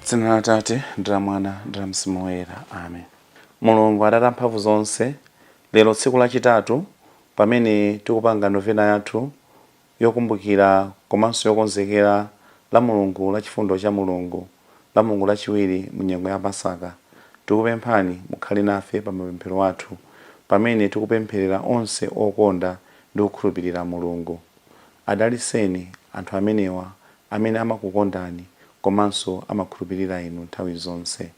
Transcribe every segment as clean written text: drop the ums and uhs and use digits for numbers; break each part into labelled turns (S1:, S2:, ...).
S1: Dzina la Atate ndi la Mwana ndi la Mzimu Woyera. Amen. Mulungu Atate amphamvu zonse, lero tsiku lachitatu pamene tikupanga novena yathu yokumbukira komanso yokonzekera la Mulungu la chifundo cha Mulungu, la Mulungu lachiwiri mu nyengo ya Pasaka. Tikupemphani mukhale nafe pa mapemphero athu pamene tikupempherera onse okonda ndi kukhulupirira Mulungu. Adaliseni anthu amenewa amene amakukondani komanso amakhulupirira inu nthawi zonse.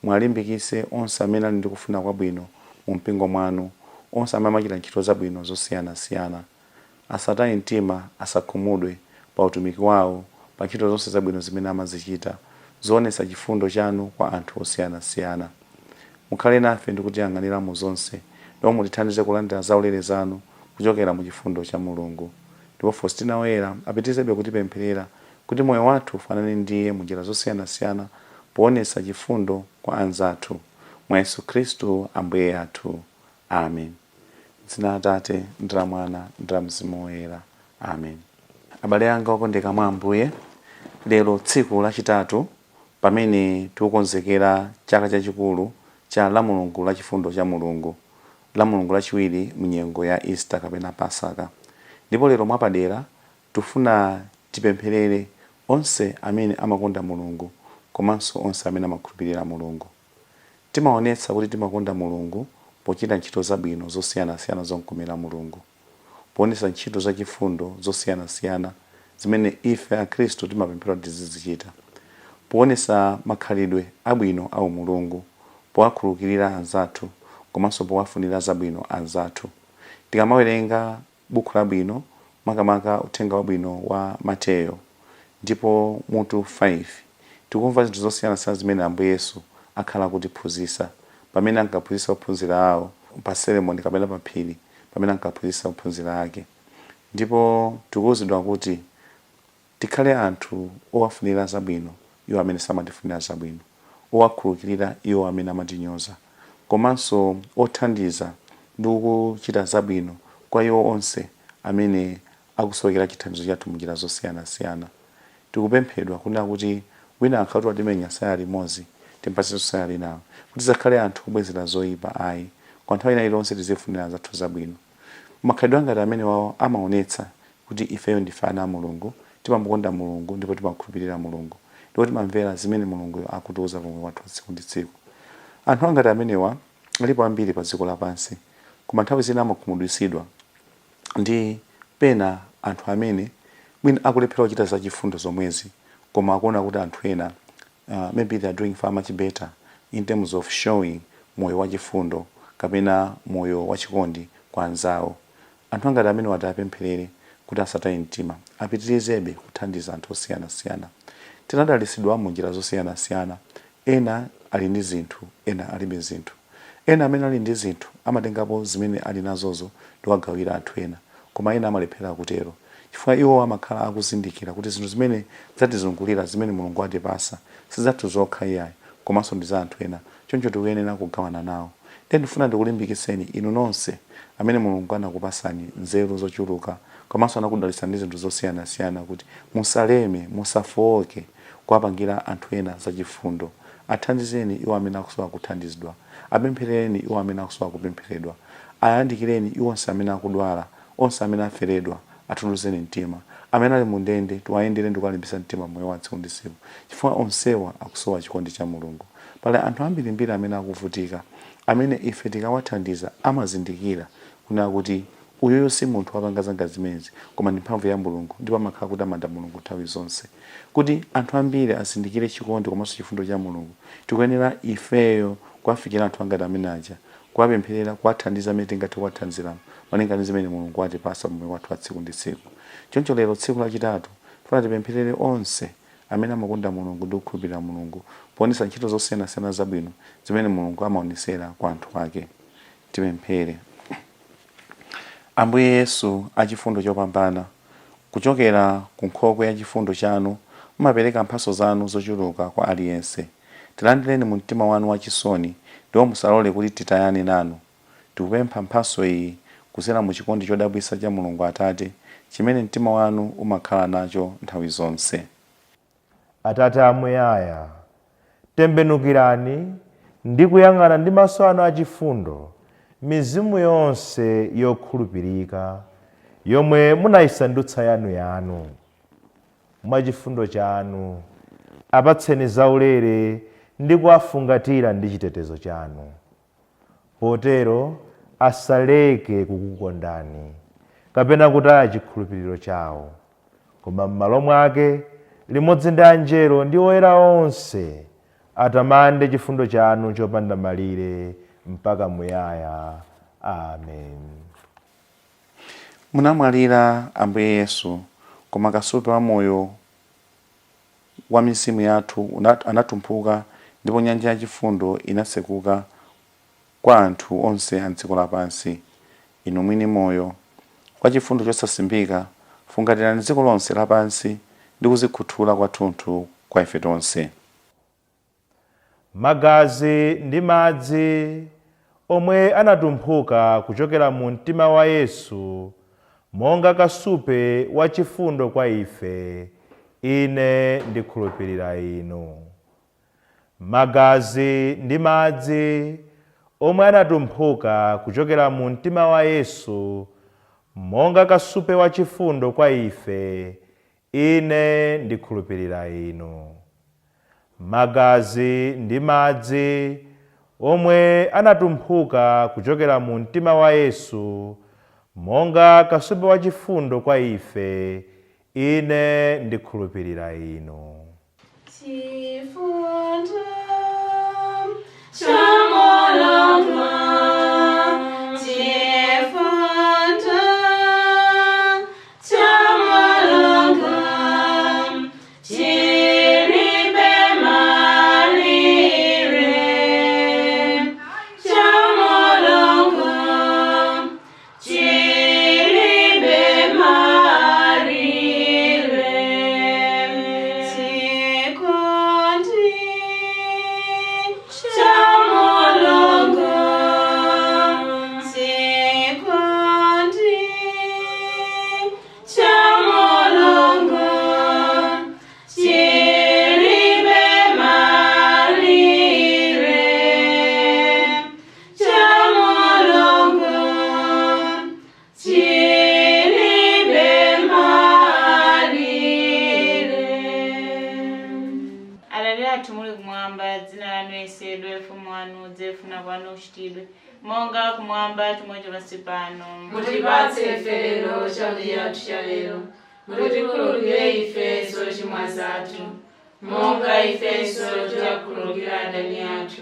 S1: Mwalimbikise onse amene ali ndi kufuna kwabwino mu mpingo mwanu, onse amene amachita ntchito zabwino zosiyanasiyana. Asataye mtima, asakhumudwe pa utumiki wawo, pa ntchito zonse zabwino zimene amazichita, zoonetsa chifundo chanu kwa anthu osiyanasiyana. Mukhale nafe ndi kutiyang'anira mu zonse, ndipo mutithandize kulandira zaulere zanu kuchokera mu chifundo cha Mulungu. Ndipo Faustina Woyera apitizebe kutipempherera kuti moyo wathu ufanane ndiye mu njira zosiyanasiyana poonetsa chifundo kwa anzathu. Mwa Yesu Khristu Ambuye athu. Amen. Dzina la Atate ndi la Mwana ndi la Mzimu Woyera. Amen. Abale anga okondeka mwa Ambuye, lero tsiku lachitatu pamene tikukonzekera chaka chachikulu cha la Mulungu la chifundo cha Mulungu, la Mulungu lachiwiri mu nyengo ya Easter kapena Pasaka. Ndipo lero mwapadera tufuna tipempherere onse amene amakonda Mulungu komanso onse amene amakhulupirira Mulungu. Timaonetsa kuti timakonda Mulungu pochita ntchito zabwino zosiyanasiyana zonkomera Mulungu, poonetsa ntchito za chifundo zosiyanasiyana zimene ife akhristu timapemphera kuti tizizichita, poonetsa makhalidwe abwino a Mulungu, powakhululukira anzathu komanso powafunira zabwino anzathu. Tikamawerenga buku labwino, makamaka uthenga wabwino wa Mateyo, ndipo mutu 5, tikumva zinthu zosiyanasiyana zimene Ambuye Yesu akhala kutiphunzitsa pamene ankaphunzitsa ophunzira awo pa seremoni kapena pa phiri, pamene ankaphunzitsa ophunzira ake. Ndipo tikuwuzidwa kuti tikhale anthu owafunira zabwino iwo amene samatifunira zabwino, owakhululukira iwo amene amatinyoza, komanso othandiza ndi kuchita zabwino kwa iwo onse amene akusowekera chithandizo chathu munjira zosiyanasiyana. Tikupemphedwa kunena kuti wina akhatu watimenya saya limodzi timpatse saya linawo, kuti zakhale anthu obwezera zoyipa ayi, kwa nthawi ina ilonse tizifunira anzathu zabwino. Makhalidwe ngati amene wawo amaonetsa kuti ifeyo ndife ana a Mulungu, timamukonda Mulungu ndipo timakhulupirira Mulungu, ndipo timamvera zimene Mulungu akutiuza pomwe wathu tsiku ndi tsiku. Anthu angati amenewa alipo ambiri pa dziko lapansi, koma nthawi zina amakhumudwitsidwa ndi pena anthu amene mwina akulephera kuchita za chifundo zomwezi, koma akuona kuti anthu ena maybe they are doing far much better in terms of showing moyo wa chifundo kapena moyo wa chikondi kwa anzawo. Anthu angati amene watapempherere kuti asataye mtima, apitirizebe kuthandiza anthu osiyanasiyana. Tinadalitsidwa mu njira zosiyanasiyana, ena ali ndi zinthu, ena alibe zinthu. Ena amene ali ndi zinthu amatengapo zimene ali nazozo ndi kugawira anthu ena, koma ena amalephera kutero chifukwa iwo amakhala akuzindikira kuti zinthu zimene zatizungulira zimene Mulungu atipasa sizathu zokha iyayi, komanso ndi za anthu ena, choncho tikuyenera kugawana nawo. Ndifuna ndikulimbikitseni inu nonse amene Mulungu anakupasani nzeru zochuluka komanso anakudalitsa ndi zinthu zosiyanasiyana kuti musaleme, musafowoke kuwapangira anthu ena zachifundo. Athandizeni iwo amene akusowa kuthandizidwa, apempherereni iwo amene akusowa kupempheredwa, ayandikireni iwo onse amene akudwala, onse amene aferedwa atuluzeni mtima, amene ali mu ndende tiwayendere ndi kuwalimbitsa mtima moyo wa tsiku ndi tsiku, chifukwa onsewa akusowa chikondi cha Mulungu. Pali anthu ambirimbiri amene akuvutika, amene ife tikawathandiza amazindikira kunena kuti uyoyo si munthu wapanga zanga zimenezi, koma ndi mphamvu ya Mulungu, ndipo amakhala kuti amanda Mulungu nthawi zonse. Kuti anthu ambiri azindikire chikondi komanso chifundo cha Mulungu, tikuyenera ifeyo kuwafikira anthu angati amene aja, kuwapempherera, kuwathandiza amene tingathe kuwathandizira malinga ndi zimene Mulungu atipasa moyo wathu wa tsiku ndi tsiku. Choncho lero tsiku lachitatu tifuna tipempherere onse amene amakonda Mulungu ndi kukhulupirira Mulungu, poonetsa ntchito zosiyanasiyana zabwino zimene Mulungu amaonetsera kwa anthu ake. Tipemphere. Ambuye Yesu achifundo chopambana, kuchokera ku nkhokwe ya chifundo chanu mumapereka mphatso zanu zochuluka kwa aliyense. Tilandireni mu mtima wanu wachisoni, ndipo musalole kuti titayane nanu. Tikupempha mphatso iyi kudzera mu chikondi chodabwitsa cha Mulungu Atate, chimene mtima wanu umakhala nacho nthawi zonse.
S2: Atate amuyaya, tembenukirani ndi kuyang'ana ndi maso anu achifundo mizimu yonse yokhulupirika yomwe munayisandutsa yanu. Mwachifundo chanu apatseni zaulere ndi kuwafungatira ndi chitetezo chanu. Potero asaleke kukukondani kapena kutaya chikhulupiriro chawo, koma m'malo mwake limodzi ndi angelo ndi oyera onse atamande chifundo chanu chopanda malire mpaka muyaya. Amen.
S1: Munamwalira Ambuye Yesu, koma kasupe wa moyo wa mizimu yathu anatumphuka ndipo nyanja yachifundo inasekuka kwa anthu onse a dziko lapansi. Inu mwini moyo kwa chifundo chosasimbika, fungatirani dziko lonse lapansi ndi kuzikhuthula kwathunthu kwa ife tonse.
S2: Magazi ndi madzi omwe anatumphuka kuchokera mu mtima wa Yesu, monga kasupe wa chifundo kwa ife, ine ndikhulupirira inu. Magazi ndi madzi omwe anatumphuka kuchokera mu mtima wa Yesu, monga kasupe wa chifundo kwa ife, ine ndikhulupirira inu. Magazi ndi madzi omwe anatumphuka kuchokera mu mtima wa Yesu, monga kasupe wa chifundo kwa ife, ine ndikhulupirira inu.
S3: Chifundo cha Mulungu, chifundo cha Mulungu, chilibe malire, cha Mulungu, chilibe malire, chikondi cha Mulungu, chikondi cha Mulungu, chilibe malire, cha Mulungu, chilibe malire. Atate athu muli kumwamba, dzina lanu liyeretsedwe, ufumu wanu udze, kufuna kwanu kuchitidwe monga kumwamba chomwecho pansi pano.
S4: Mutipatse ife lero chakudya chathu cha lero, mutikhululukire ife zochimwa zathu monga ifenso tiwakhululukira adani athu,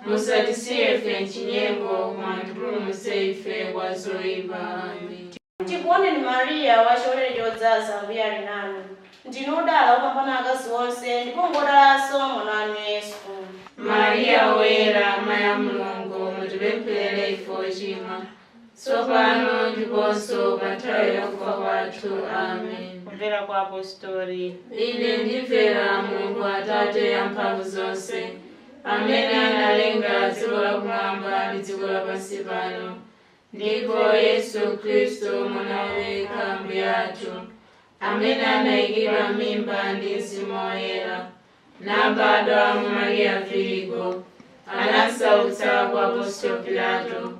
S4: musatisiye ife m'chinyengo, koma mutipulumutse ife kwa zoyipa. Amen.
S3: Tikuoneni Mariya, wachisomo chodzaza, Ambuye ali nanu. Ndinu odala kupambana akazi onse, ndipo ngodalanso mwana wanu Yesu.
S4: Mariya woyera, mayi wa Mulungu, mutipempherere ife ochimwa, tsopano ndiponso pa nthawi yakufa kwathu. Amen.
S3: Kumvera kwa apostoli.
S4: Ine ndimvera Mulungu Atate amphamvu zonse, amene analenga dziko lakumwamba ndi dziko lapansi pano, ndipo Yesu Khristu mwana wake Ambuye athu, amene anayikidwa m'mimba ndi Mzimu Woyera, nabadwa mwa Mariya Virigo, anasautsidwa kwa Poncio Pilato,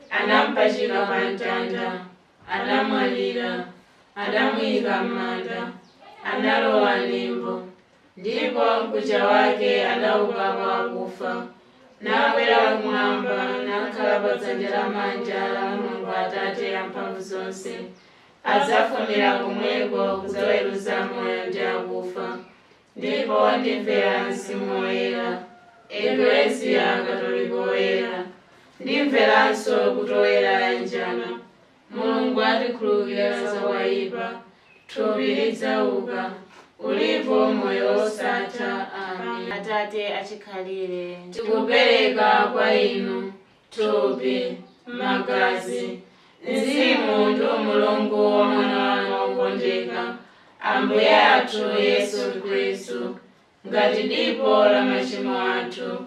S4: anampachika pa mtanda, anamwalira, anamuyika m'manda, analowa m'limbo, ndipo mkucha wake anauka kwa akufa, nakwera kumwamba, nakhala pa dzanja lamanja la Mulungu Atate amphamvu zonse. Adzafunira komweko kudzaweruza amoyo ndi akufa. Ndipo ndimvera Mzimu Woyera, Eklesia Katolika woyera, ndimveranso kuti oyera yanjana. Mulungu atikhululukira zoyipa, thupi lidzauka, ulipo moyo wosatha. Amen.
S3: Atate achikhalire,
S4: tikupereka kwa inu thupi, magazi, mzimu ndi umulungu wa mwana wanu wokondeka, Ambuye athu Yesu Khristu, ngati dipo la machimo athu,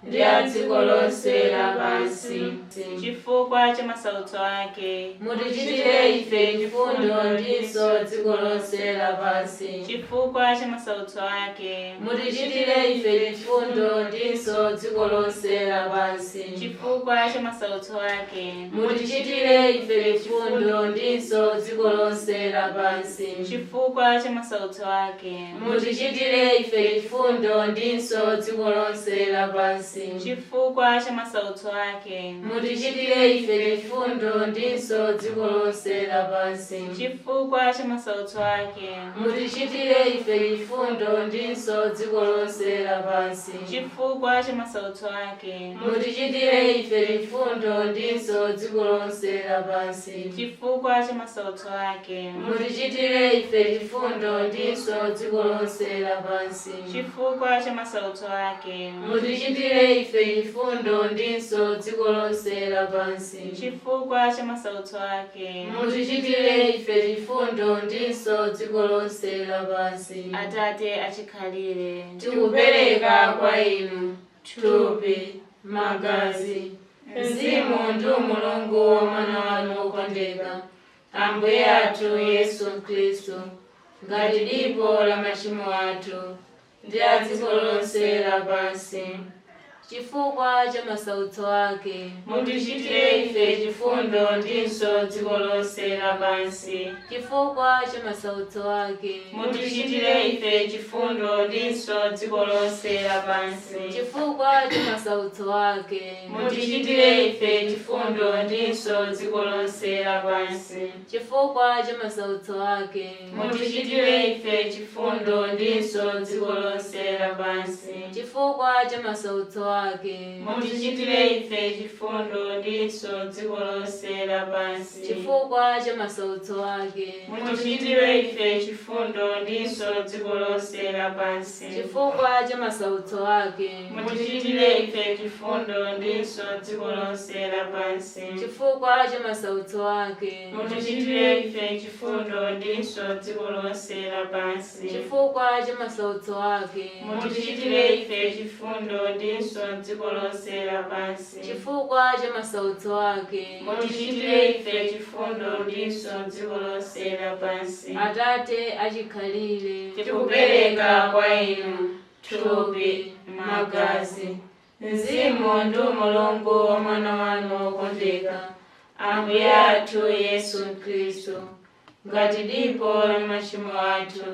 S4: ndi a dziko lonse lapansi.
S3: chifukwa cha masautso ake
S4: Mutichitire ife chifundo ndinso dziko lonse lapansi.
S3: chifukwa cha masautso ake
S4: Mutichitire ife chifundo ndinso dziko lonse lapansi.
S3: chifukwa cha masautso ake
S4: Mutichitire ife chifundo ndinso dziko lonse lapansi.
S3: chifukwa cha masautso ake
S4: Mutichitire ife chifundo ndinso dziko lonse lapansi.
S3: chifukwa cha masautso ake
S4: Mutichitire ife chifundo ndinso dziko lonse lapansi.
S3: chifukwa cha masautso ake
S4: Mutichitire ife chifundo ndinso dziko lonse lapansi.
S3: chifukwa cha masautso ake
S4: Mutichitire ife chifundo ndinso dziko lonse lapansi.
S3: chifukwa cha masautso ake
S4: Mutichitire ife chifundo ndinso dziko lonse lapansi.
S3: chifukwa cha masautso ake
S4: Mutichitire ife chifundo ndinso dziko lonse lapansi.
S3: chifukwa cha masautso ake
S4: Mutichitire ife chifundo ndinso dziko lonse lapansi.
S3: Atate achikhalire
S4: Tikupereka kwa inu thupi, magazi, mzimu ndi umulungu wa mwana wanu wokondeka, Ambuye athu Yesu Khristu, ngati dipo la machimo athu ndi a dziko lonse lapansi. Chifukwa cha masautso ake mutichitire ife chifundo ndinso dziko lonse lapansi. Chifukwa cha masautso ake
S3: mutichitire ife chifundo ndinso dziko lonse lapansi
S4: chifukwa cha masautso ake
S3: mutichitire ife chifundo ndinso dziko lonse lapansi
S4: chifukwa cha masautso ake
S3: mutichitire ife chifundo ndinso dziko lonse lapansi
S4: chifukwa cha masautso ake
S3: mutichitire ife chifundo ndinso dziko lonse lapansi
S4: chifukwa cha masautso ake
S3: mutichitire ife chifundo ndinso dziko lonse lapansi
S4: chifukwa cha masautso ake
S3: mutichitire ife chifundo ndinso dziko lonse lapansi
S4: chifukwa cha masautso ake
S3: mutichitire ife chifundo ndinso dziko lonse lapansi
S4: chifukwa cha masautso ake
S3: mutichitire ife chifundo ndinso dziko lonse lapansi
S4: chifukwa cha masautso ake
S3: mutichitire ife chifundo ndinso dziko lonse lapansi
S4: Atate achikhalire
S3: tikupereka kwa inu
S4: thupi, magazi, mzimu ndi umulungu wa mwana wanu wokondeka, Ambuye athu Yesu Khristu, ngati dipo la machimo athu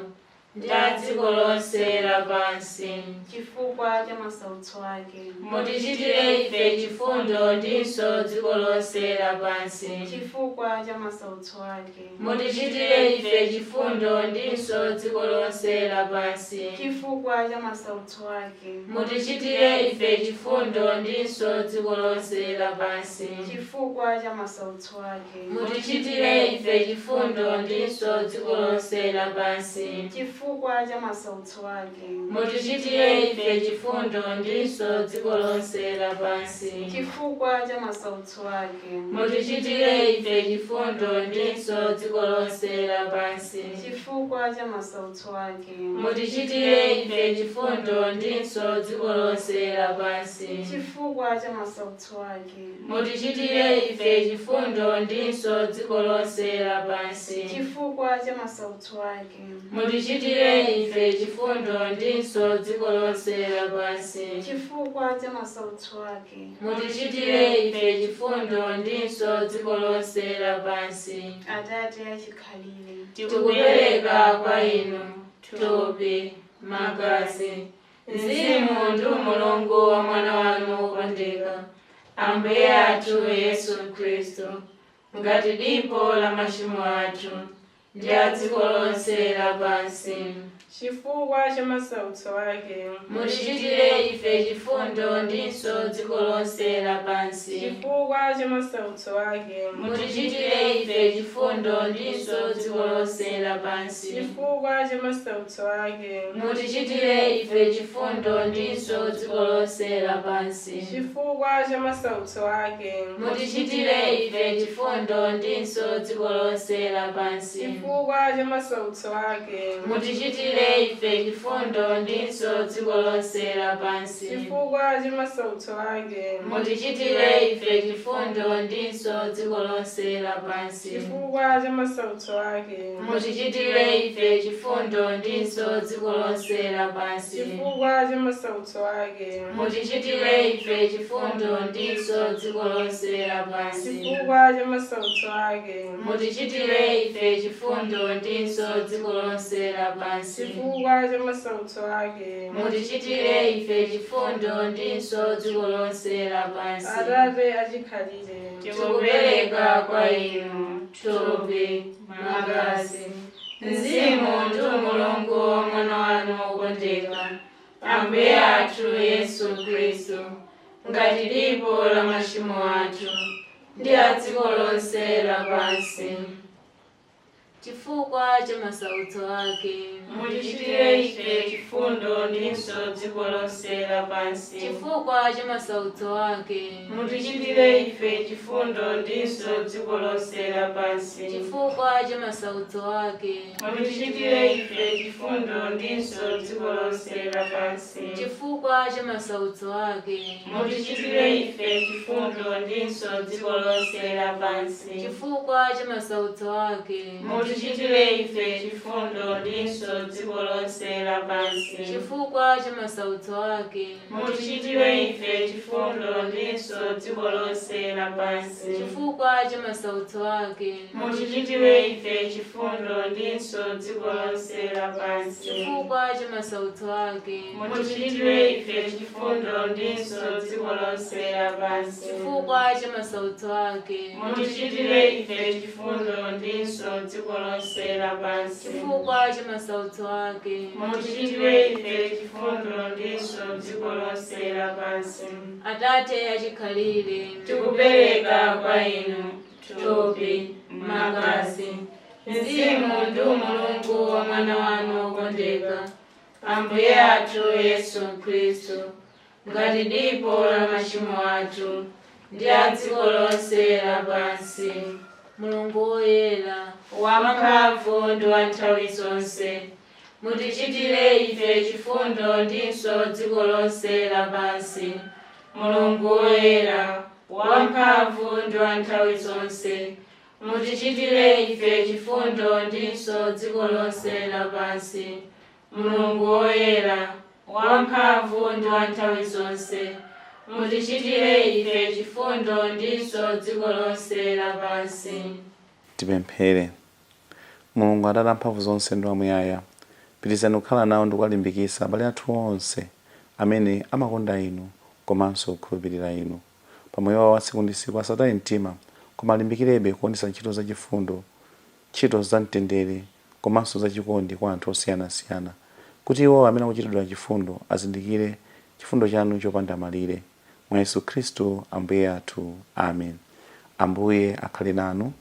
S4: ndi a dziko lonse lapansi.
S3: chifukwa cha masautso ake
S4: Mutichitire ife chifundo ndinso dziko lonse lapansi.
S3: chifukwa cha masautso ake
S4: Mutichitire ife chifundo ndinso dziko lonse lapansi.
S3: chifukwa cha masautso ake
S4: Mutichitire ife chifundo ndinso dziko lonse lapansi.
S3: chifukwa cha masautso ake
S4: Mutichitire ife chifundo ndinso dziko lonse lapansi.
S3: chifukwa cha masautso ake
S4: Mutichitire ife chifundo ndinso dziko lonse lapansi.
S3: chifukwa cha masautso ake
S4: Mutichitire ife chifundo ndinso dziko lonse lapansi.
S3: chifukwa cha masautso ake
S4: Mutichitire ife chifundo ndinso dziko lonse lapansi.
S3: chifukwa cha masautso ake
S4: Mutichitire ife chifundo ndinso dziko lonse lapansi.
S3: chifukwa cha masautso ake
S4: Mutichitire ife chifundo ndinso dziko lonse lapansi.
S3: chifukwa cha masautso ake
S4: Mutichitire ife chifundo ndinso dziko lonse lapansi.
S3: Atate achikhalire
S4: Tikupereka kwa inu thupi, magazi, mzimu ndi umulungu wa mwana wanu wokondeka, Ambuye athu Yesu Khristu, ngati dipo la machimo athu ndi a dziko lonse lapansi.
S5: chifukwa cha masautso ake
S4: Mutichitire ife chifundo ndinso dziko lonse lapansi.
S5: chifukwa cha masautso ake
S4: Mutichitire ife chifundo ndinso dziko lonse lapansi.
S5: chifukwa cha masautso ake
S4: Mutichitire ife chifundo ndinso dziko lonse lapansi.
S5: chifukwa cha masautso ake
S4: Mutichitire ife chifundo ndinso dziko lonse lapansi.
S5: chifukwa cha masautso ake
S4: mutichitire ife chifundo ndinso dziko lonse lapansi
S5: chifukwa cha masautso ake
S4: mutichitire ife chifundo ndinso dziko lonse lapansi
S5: chifukwa cha masautso ake
S4: mutichitire ife chifundo ndinso dziko lonse lapansi
S5: chifukwa cha masautso ake
S4: mutichitire ife chifundo ndinso dziko lonse lapansi
S5: chifukwa cha masautso ake
S4: mutichitire ife chifundo ndinso dziko lonse lapansi
S5: chifukwa cha masautso ake
S4: mutichitire ife chifundo ndinso dziko lonse lapansi
S5: Atate achikhalire
S4: tikupereka kwa inu thupi magazi mzimu ndi umulungu wa mwana wanu wokondeka ambuye athu yesu khristu ngati dipo la machimo athu ndi a dziko lonse lapansi chifukwa cha masautso ake mutichitire ife chifundo ndinso dziko lonse lapansi chifukwa cha masautso ake mutichitire ife chifundo ndinso dziko lonse lapansi chifukwa cha masautso ake mutichitire ife chifundo ndinso dziko lonse lapansi chifukwa cha masautso ake mutichitire ife chifundo ndinso dziko lonse lapansi chifukwa cha masautso ake mutichitire ife chifundo ndinso dziko lonse lapansi chifukwa cha masautso ake mutichitire ife chifundo ndinso dziko lonse lapansi chifukwa cha masautso ake mutichitire ife chifundo ndinso dziko lonse lapansi chifukwa cha masautso ake mutichitire ife chifundo ndinso dziko lonse lapansi chifukwa cha masautso ake mutichitire ife chifundo ndinso dziko lonse lapansi chifukwa cha masautso ake mutichitire ife chifundo ndinso dziko lonse lapansi Atate achikhalire tikupereka kwa inu thupi magazi mzimu ndi umulungu wa mwana wanu wokondeka ambuye athu yesu khristu ngati dipo la machimo athu ndi a dziko lonse lapansi mulungu woyera wamphamvu ndi wa nthawi zonse mutichitire ife chifundo ndinso dziko lonse lapansi mulungu woyera wamphamvu ndi wa nthawi zonse mutichitire ife chifundo ndinso dziko lonse lapansi mulungu woyera wamphamvu ndi wa nthawi zonse mutichitire ife chifundo ndinso dziko lonse lapansi
S1: Tipemphere. Mulungu Atate amphamvu zonse ndi wamuyaya, pitirizani kukhala nawo ndi kuwalimbikitsa abale athu onse amene amakonda inu komanso kukhulupirira inu. Pamoyo wawo wa tsiku ndi tsiku asataye mtima, koma alimbikirebe kuonetsa ntchito za chifundo, ntchito za mtendere komanso za chikondi kwa anthu osiyanasiyana, kuti iwo amene akuchitidwa chifundo azindikire chifundo chanu chopanda malire. Mwa Yesu Khristu ambuye athu. Amen. Ambuye akhale nanu.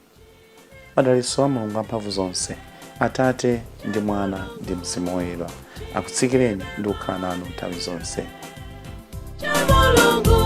S1: Madalitso a Mulungu amphamvu zonse, Atate ndi Mwana ndi Mzimu Woyera akutsikireni ndi kukhala nanu nthawi zonse.
S4: Mulungu